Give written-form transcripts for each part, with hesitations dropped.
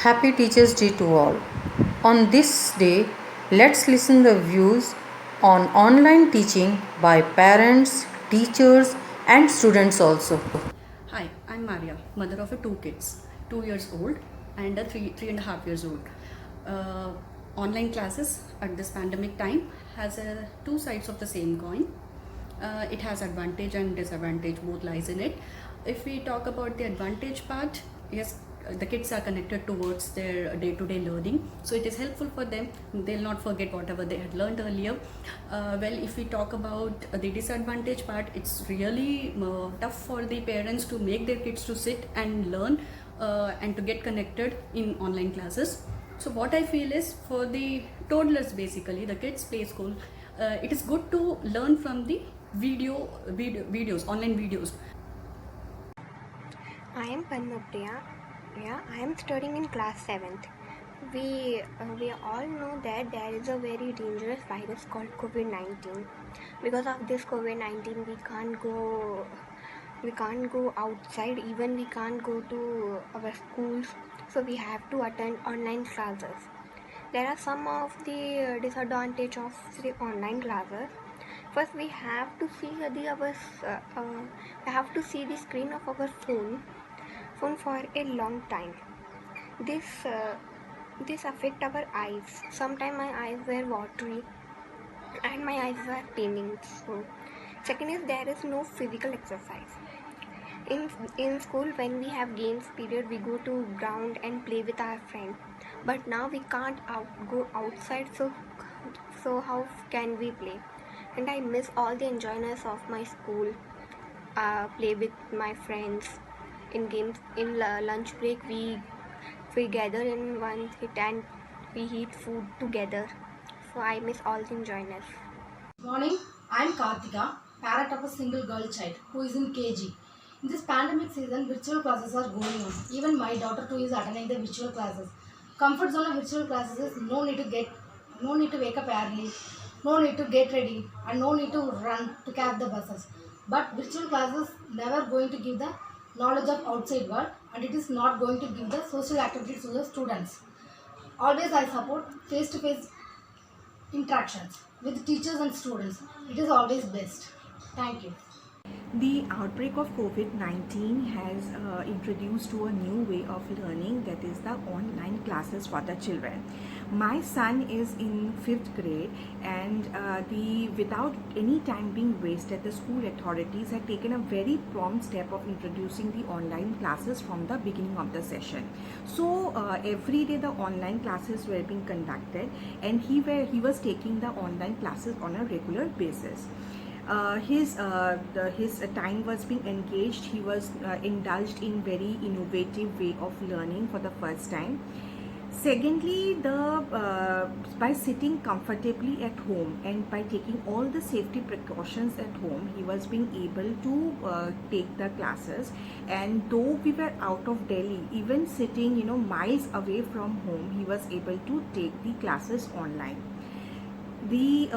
Happy Teachers Day to all. On this day, let's listen the views on online teaching by parents, teachers and students also. Hi, I'm Maria, mother of two kids, 2 years old and a 3.5 years old. Uh, Online classes at this pandemic time has two sides of the same coin. It has advantage and disadvantage, both lies in it. If we talk about the advantage part, yes, the kids are connected towards their day-to-day learning, so it is helpful for them. They'll not forget whatever they had learned earlier. Well, if we talk about the disadvantage part, it's really tough for the parents to make their kids to sit and learn and to get connected in online classes. So what I feel is, for the toddlers, basically the kids play school, it is good to learn from the videos, online videos. I am Padmapriya. Yeah, I am studying in class 7th. We all know that there is a very dangerous virus called COVID-19. Because of this COVID-19, we can't go outside. Even we can't go to our schools. So we have to attend online classes. There are some of the disadvantage of the online classes. First, we have to see the screen of our phone for a long time. This affect our eyes. Sometimes my eyes were watery and my eyes were paining. So second is, there is no physical exercise. In school, when we have games period, we go to ground and play with our friends. But now we can't go outside, so how can we play? And I miss all the enjoyness of my school. Play with my friends in games. In lunch break, we gather in one hit and we eat food together. So I miss all the enjoyness. Morning, I am Kartika, parent of a single girl child who is in KG. In this pandemic season, virtual classes are going on. Even my daughter too is attending the virtual classes. Comfort zone of virtual classes is no need to wake up early, no need to get ready, and no need to run to catch the buses. But virtual classes never going to give the knowledge of outside world, and it is not going to give the social activities to the students. Always I support face-to-face interactions with teachers and students. It is always best. Thank you. The outbreak of COVID-19 has introduced to a new way of learning, that is the online classes for the children. My son is in 5th grade, and without any time being wasted, the school authorities had taken a very prompt step of introducing the online classes from the beginning of the session. So every day the online classes were being conducted, and he was taking the online classes on a regular basis. His time was being engaged. He was indulged in very innovative way of learning for the first time. Secondly, by sitting comfortably at home and by taking all the safety precautions at home, he was being able to take the classes. And though we were out of Delhi, even sitting miles away from home, he was able to take the classes online. The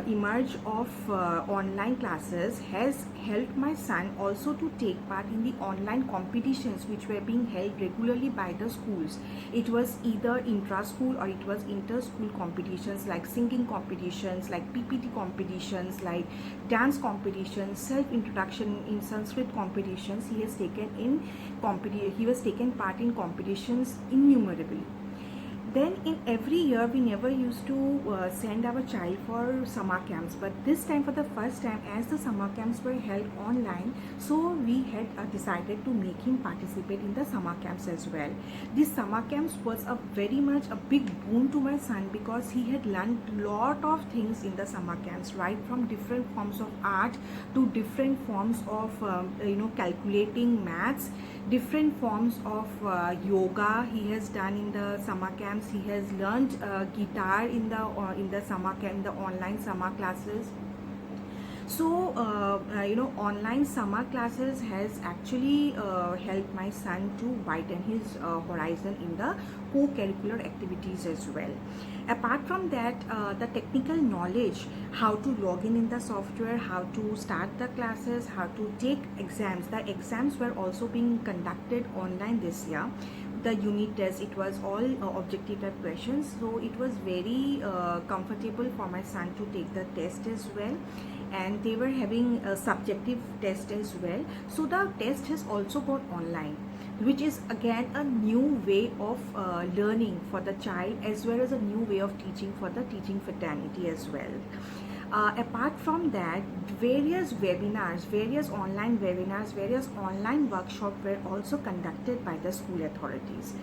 emerge of online classes has helped my son also to take part in the online competitions which were being held regularly by the schools. It was either intra-school or it was inter-school competitions, like singing competitions, like PPT competitions, like dance competitions, self-introduction in Sanskrit competitions. He was taken part in competitions innumerably. Then in every year, we never used to send our child for summer camps, but this time, for the first time, as the summer camps were held online, so we had decided to make him participate in the summer camps as well. This summer camps was very much a big boon to my son, because he had learned lot of things in the summer camps, right from different forms of art to different forms of calculating maths, different forms of yoga he has done in the summer camps. He has learned guitar in the summer camp, the online summer classes. So online summer classes has actually helped my son to widen his horizon in the co-curricular activities as well. Apart from that, the technical knowledge, how to log in the software, how to start the classes, how to take exams. The exams were also being conducted online this year, the unit test, it was all objective type questions, so it was very comfortable for my son to take the test as well. And they were having a subjective test as well, so the test has also got online, which is again a new way of learning for the child, as well as a new way of teaching for the teaching fraternity as well. Apart from that, various webinars, various online webinars, various online workshops were also conducted by the school authorities,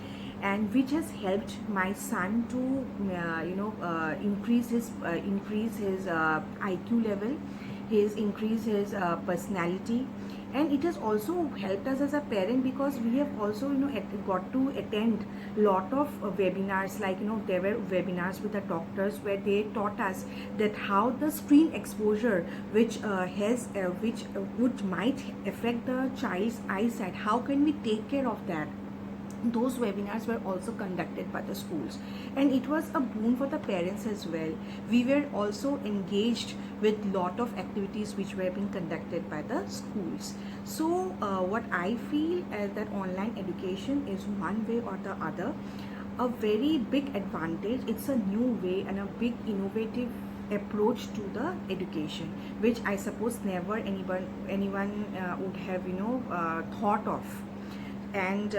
and which has helped my son to increase his IQ level, increase his personality. And it has also helped us as a parent, because we have also got to attend lot of webinars, like there were webinars with the doctors where they taught us that how the screen exposure which might affect the child's eyesight, how can we take care of that. Those webinars were also conducted by the schools, and it was a boon for the parents as well. We were also engaged with lot of activities which were being conducted by the schools. So what I feel is that online education is one way or the other a very big advantage. It's a new way and a big innovative approach to the education, which I suppose never anyone would have thought of. And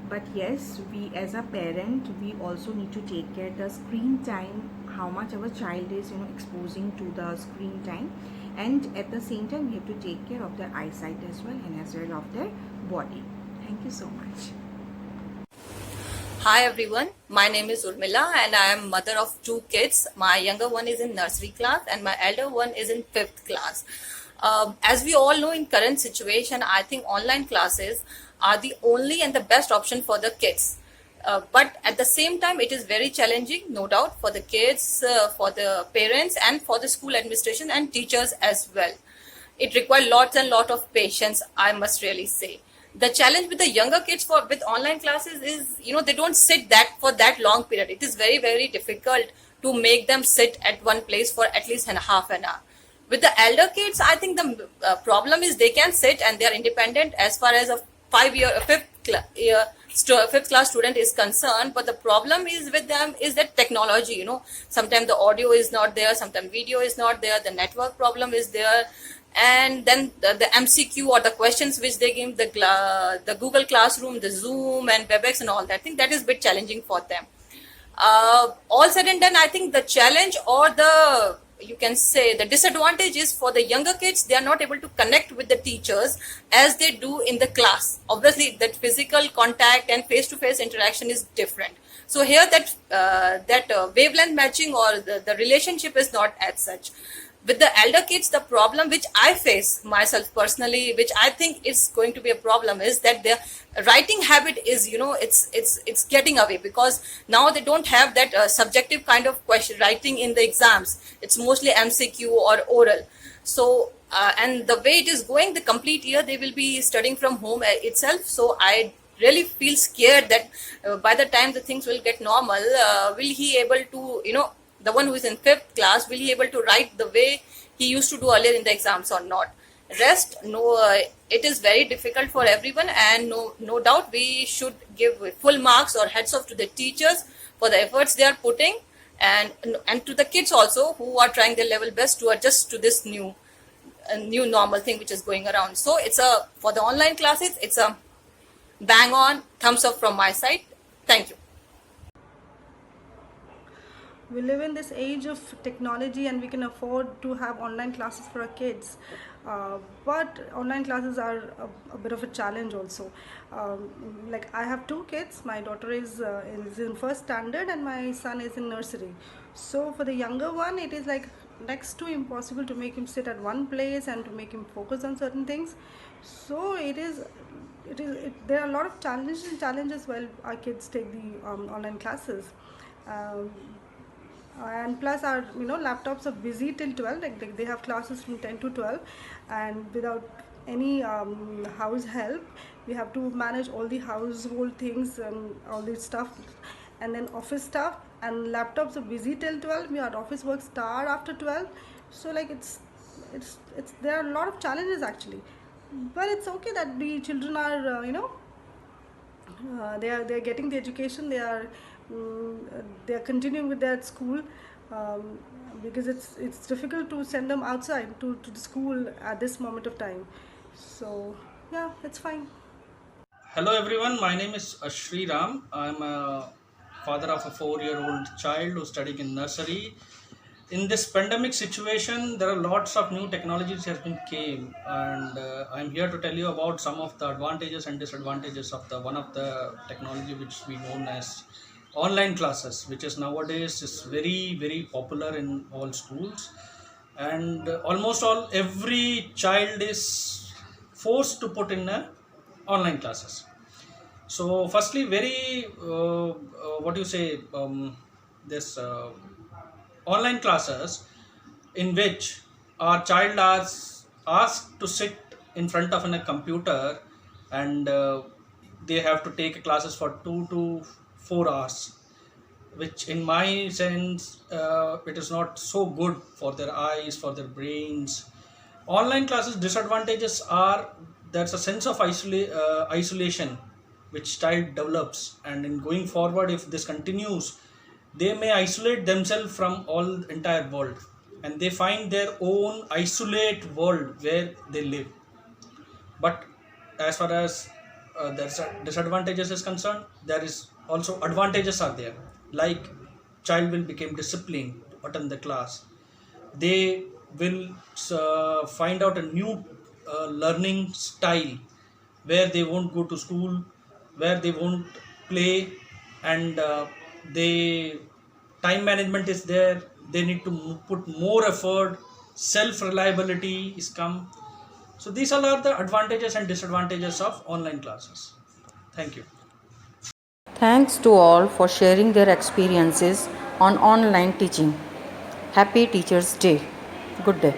but yes, we as a parent, we also need to take care the screen time, how much our child is exposing to the screen time, and at the same time we have to take care of their eyesight as well, and as well of their body. Thank you so much. Hi everyone, my name is Urmila and I am mother of two kids. My younger one is in nursery class and my elder one is in 5th class. As we all know, in current situation, I think online classes are the only and the best option for the kids. But at the same time, it is very challenging, no doubt, for the kids, for the parents and for the school administration and teachers as well. It requires lots and lot of patience, I must really say. The challenge with the younger kids with online classes is, they don't sit for that long period. It is very, very difficult to make them sit at one place for at least half an hour. With the elder kids, I think the problem is they can sit and they are independent as far as a 5th class student is concerned. But the problem is with them is that technology, sometimes the audio is not there, sometimes video is not there, the network problem is there. And then the MCQ or the questions which they give, the Google Classroom, the Zoom and WebEx and all that, I think that is a bit challenging for them. All said and done, I think the challenge or you can say the disadvantage is for the younger kids, they are not able to connect with the teachers as they do in the class. Obviously, that physical contact and face-to-face interaction is different. So here that wavelength matching or the relationship is not as such. With the elder kids, the problem which I face myself personally, which I think is going to be a problem, is that their writing habit is, it's getting away, because now they don't have that subjective kind of question writing in the exams. It's mostly MCQ or oral. So and the way it is going, the complete year they will be studying from home itself. So I really feel scared that by the time the things will get normal, will he able to, the one who is in 5th class, will he able to write the way he used to do earlier in the exams or not? Rest, no, it is very difficult for everyone, and no doubt we should give full marks or heads off to the teachers for the efforts they are putting, and to the kids also who are trying their level best to adjust to this new normal thing which is going around. So for the online classes, it's a bang on thumbs up from my side. Thank you. We live in this age of technology and we can afford to have online classes for our kids, but online classes are a bit of a challenge also. Like I have two kids. My daughter is in 1st standard and my son is in nursery. So for the younger one, it is like next to impossible to make him sit at one place and to make him focus on certain things. So there are a lot of challenges while our kids take the online classes. And plus our laptops are busy till 12, like they have classes from 10 to 12, and without any house help, we have to manage all the household things and all this stuff, and then office stuff, and laptops are busy till 12. We had office work start after 12. So like it's there are a lot of challenges actually, but it's okay that the children are they are getting the education. They are continuing with their school, because it's difficult to send them outside to the school at this moment of time. So yeah, it's fine. Hello everyone, my name is Ashri Ram. I'm a father of a 4-year-old child who's studying in nursery. In this pandemic situation, there are lots of new technologies has been came, and I'm here to tell you about some of the advantages and disadvantages of the one of the technology which we known as online classes, which is nowadays is very popular in all schools, and almost every child is forced to put in a online classes. So firstly, very what do you say, this online classes in which our child is asked to sit in front of a computer, and they have to take classes for 2 to 4 hours, which in my sense it is not so good for their eyes, for their brains. Online classes disadvantages are there's a sense of isolation which child develops, and in going forward if this continues, they may isolate themselves from all entire world, and they find their own isolate world where they live. But as far as there's a disadvantages is concerned, there is also advantages are there, like child will become disciplined to attend the class. They will find out a new learning style, where they won't go to school, where they won't play, and they time management is there. They need to put more effort, self reliability is come. So these all are the advantages and disadvantages of online classes. Thank you. Thanks to all for sharing their experiences on online teaching. Happy Teachers' Day. Good day.